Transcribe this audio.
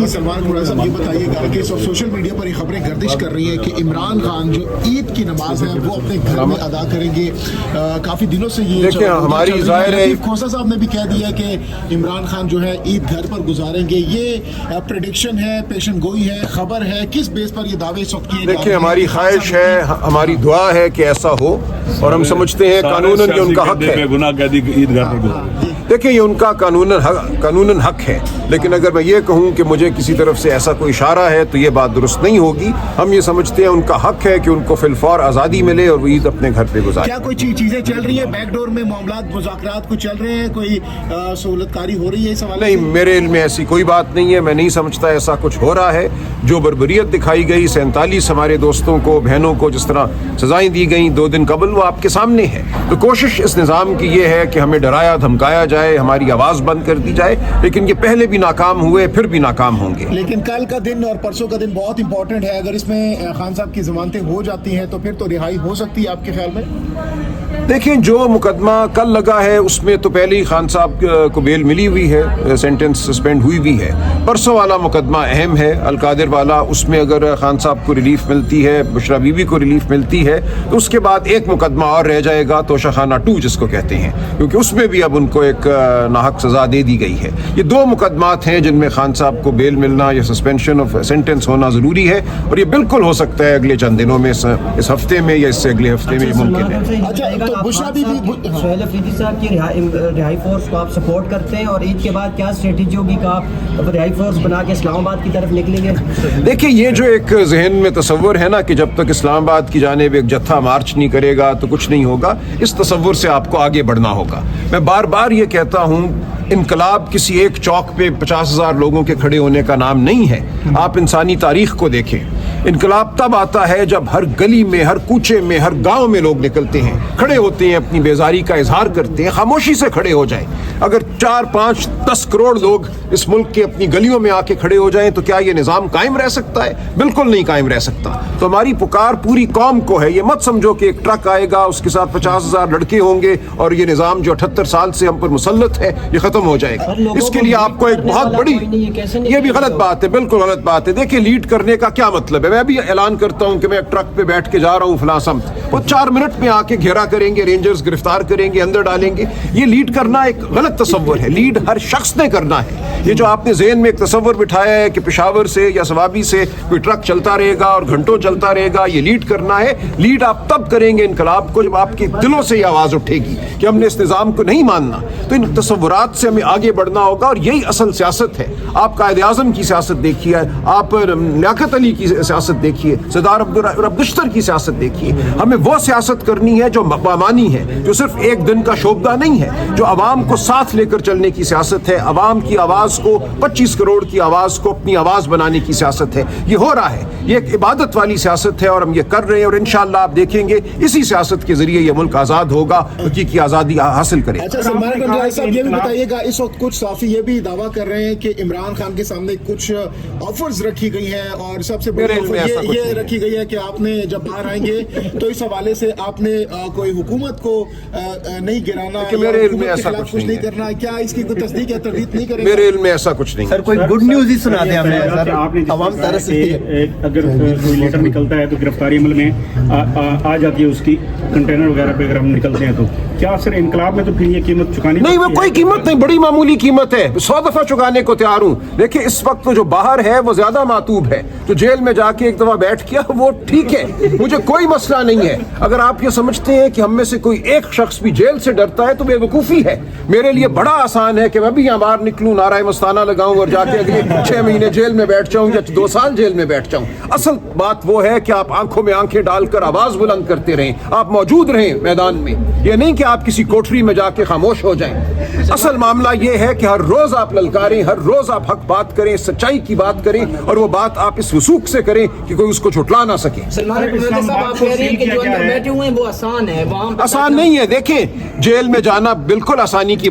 جی سلمان قرآن صاحب یہ بتائیے گا کہ سوشل میڈیا پر یہ خبریں گردش کر رہی ہیں کہ عمران خان جو عید کی نماز ہے وہ اپنے گھر میں ادا کریں گے. کافی دنوں سے یہ دیکھیں ہماری ظاہر ہے کھوسہ صاحب نے بھی کہہ دیا کہ عمران خان جو ہے عید گھر پر گزاریں گے. یہ پریڈکشن ہے, پیشن گوئی ہے, خبر ہے, کس بیس پر یہ دعوے اس وقت کیے؟ دیکھیں ہماری خواہش ہے, ہماری دعا ہے کہ ایسا ہو, اور ہم سمجھتے ہیں قانوناً یہ ان کا حق ہے. دیکھیں یہ ان کا قانوناً حق ہے, لیکن اگر میں یہ کہوں کہ مجھے کسی طرف سے ایسا کوئی اشارہ ہے تو یہ بات درست نہیں ہوگی. ہم یہ سمجھتے ہیں ان کا حق ہے کہ ان کو فی الفور آزادی ملے اور وہ عید اپنے گھر پہ گزارے. کیا کوئی چیزیں چل رہی ہیں بیک ڈور میں, معاملات مذاکرات کو چل رہے ہیں, کوئی سہولت کاری ہو رہی ہے اس حوالے؟ نہیں, میرے علم میں ایسی کوئی بات نہیں ہے. میں نہیں سمجھتا ایسا کچھ ہو رہا ہے. جو بربریت دکھائی گئی 47 ہمارے دوستوں کو, بہنوں کو جس طرح سزائیں دی گئیں 2 دن قبل, وہ آپ کے سامنے ہے. تو کوشش اس نظام کی یہ ہے کہ ہمیں ڈرایا دھمکایا جائے, ہماری آواز بند کر دی جائے, لیکن یہ پہلے بھی ناکام ہوئے, پھر بھی ناکام ہوں گے. لیکن کل کا دن اور پرسوں کا دن بہت امپورٹنٹ ہے. اگر اس میں خان صاحب کی ضمانتیں ہو جاتی ہیں تو پھر تو رہائی ہو سکتی ہے آپ کے خیال میں؟ دیکھیں جو مقدمہ کل لگا ہے اس میں تو پہلے ہی خان صاحب کو بیل ملی ہوئی ہے, سینٹنس سسپینڈ ہوئی بھی ہے. پرسوں والا مقدمہ اہم ہے, القادر والا, اس میں اگر خان صاحب کو ریلیف ملتی ہے, بشرا بی بی کو ریلیف ملتی ہے, تو اس کے بعد ایک مقدمہ اور رہ جائے گا, توشہ خانہ 2 جس کو کہتے ہیں, کیونکہ اس میں بھی اب ان کو ایک ناحق سزا دے دی گئی ہے. یہ 2 مقدمات ہیں جن میں خان صاحب کو بیل ملنا یا سسپینشن آف سینٹنس ہونا ضروری ہے, اور یہ بالکل ہو سکتا ہے اگلے چند دنوں میں, اس ہفتے میں یا اس سے اگلے ہفتے میں یہ ممکن ہے. اچھا تو بشرا بی بی سہیل افریدی صاحب کی رہائی فورس کو آپ سپورٹ کرتے ہیں, اور عید کے بعد کیا اسٹریٹجی ہوگی کہ آپ رہائی فورس بنا کے اسلام آباد کی طرف نکلیں گے؟ دیکھیں یہ جو ایک ذہن میں تصور ہے نا کہ جب تک اسلام آباد کی جانب ایک جتھا مارچ نہیں کرے گا تو کچھ نہیں ہوگا, اس تصور سے آپ کو آگے بڑھنا ہوگا. میں بار بار یہ کہتا ہوں, انقلاب کسی ایک چوک پہ 50,000 لوگوں کے کھڑے ہونے کا نام نہیں ہے. آپ انسانی تاریخ کو دیکھیں, انقلاب تب آتا ہے جب ہر گلی میں, ہر کوچے میں, ہر گاؤں میں لوگ نکلتے ہیں, کھڑے ہوتے ہیں, اپنی بیزاری کا اظہار کرتے ہیں, خاموشی سے کھڑے ہو جائیں. اگر 4, 5, 10 کروڑ لوگ اس ملک کے اپنی گلیوں میں آ کے کھڑے ہو جائیں تو کیا یہ نظام قائم رہ سکتا ہے؟ بالکل نہیں قائم رہ سکتا. تو ہماری پکار پوری قوم کو ہے. یہ مت سمجھو کہ ایک ٹرک آئے گا, اس کے ساتھ 50,000 لڑکے ہوں گے اور یہ نظام جو 78 سال سے ہم پر مسلط ہے یہ ختم ہو جائے گا. اس کے لیے آپ کو ایک بہت بڑی, یہ بھی غلط بات ہے, بالکل غلط بات ہے. دیکھیں لیڈ کرنے کا کیا مطلب ہے؟ میں بھی اعلان کرتا ہوں کہ میں ایک ٹرک پہ بیٹھ کے جا رہا ہوں فلاں سمت, وہ 4 منٹ میں آ کے گھیرا کریں گے, رینجرز گرفتار کریں گے, اندر ڈالیں گے. یہ لیڈ کرنا ایک غلط تصور ہے. لیڈ ہر شخص نے کرنا ہے. یہ جو آپ نے ذہن میں ایک تصور بٹھایا ہے کہ پشاور سے یا سوابی سے کوئی ٹرک چلتا رہے گا اور گھنٹوں چلتا رہے گا, یہ لیڈ کرنا ہے. لیڈ آپ تب کریں گے انقلاب کو جب آپ کے دلوں سے یہ آواز اٹھے گی کہ ہم نے اس نظام کو نہیں ماننا. تو ان تصورات سے ہمیں آگے بڑھنا ہوگا, اور یہی اصل سیاست ہے. آپ قائد اعظم کی سیاست دیکھیے, آپ لیاقت علی کی سیاست دیکھیے, سردار عبدالشتر کی سیاست دیکھیے. ہمیں وہ سیاست کرنی ہے جو مقامانی ہے, جو صرف ایک دن کا شعبہ نہیں ہے, جو عوام کو ساتھ لے کر چلنے کی سیاست ہے, عوام کی آواز کو, 25 کروڑ کی آواز کو اپنی آواز بنانے کی سیاست ہے. یہ ہو رہا ہے, یہ ایک عبادت والی سیاست ہے اور ہم یہ کر رہے ہیں, اور انشاءاللہ آپ دیکھیں گے اسی سیاست کے ذریعے یہ ملک آزاد ہوگا, حقیقی آزادی حاصل کرے. اچھا سلمان قرآن صاحب یہ بھی بتائیے گا, اس وقت کچھ صحافی یہ بھی دعویٰ کر رہے ہیں کہ عمران خان کے سامنے کچھ آفرز رکھی گئی ہیں, اور سب سے بڑی آفر یہ رکھی گئی ہے کہ آپ نے جب باہر آئیں گے تو اس حوالے سے آپ نے کوئی حکومت کو نہیں گرانا, میرے علم میں ایسا کچھ نہیں کرنا. کیا اس کی کوئی تصدیق یا تردید نہیں کریں؟ میرے علم میں ایسا کچھ نہیں. سر کوئی گڈ نیوز ہی سنا دیں ہمیں. عوام طرف سے اگر کوئی لیٹر نکلتا ہے تو گرفتاری عمل میں آ جاتی ہے, اس کی کنٹینر وغیرہ پہ اگر ہم نکلتے ہیں تو کیا سر انقلاب میں تو پھر یہ قیمت چکانی نہیں؟ وہ کوئی قیمت نہیں, بڑی معمولی قیمت ہے, 100 دفعہ چکانے کو تیار ہوں. دیکھیں اس وقت جو باہر ہے وہ زیادہ معتوب ہے, جو جیل میں جا کے ایک دفعہ بیٹھ گیا وہ ٹھیک ہے, مجھے کوئی مسئلہ نہیں ہے. اگر آپ یہ سمجھتے ہیں کہ ہم میں سے کوئی ایک شخص بھی جیل سے ڈرتا ہے تو بے وقوفی ہے. میرے لیے بڑا آسان ہے کہ میں بھی یہاں باہر نکلوں, نعرہ مستانہ لگاؤں اور جا کے اگلے 6 مہینے جیل میں بیٹھ جاؤں یا 2 سال جیل میں بیٹھ جاؤں. اصل بات وہ ہے کہ آپ آنکھوں میں آنکھیں ڈال کر آواز بلند کرتے رہیں, آپ موجود رہیں میدان میں, یہ نہیں کہ آپ کسی کوٹری میں جا کے خاموش ہو جائیں. اصل معاملہ یہ ہے کہ ہر روز آپ للکاریں, ہر روز آپ حق بات کریں, سچائی کی بات کریں, اور وہ بات آپ اس وثوق سے کریں کہ کوئی اس کو جھٹلا نہ سکے. آسان نہیں ہے. دیکھیں جیل میں جانا بالکل آسانی کی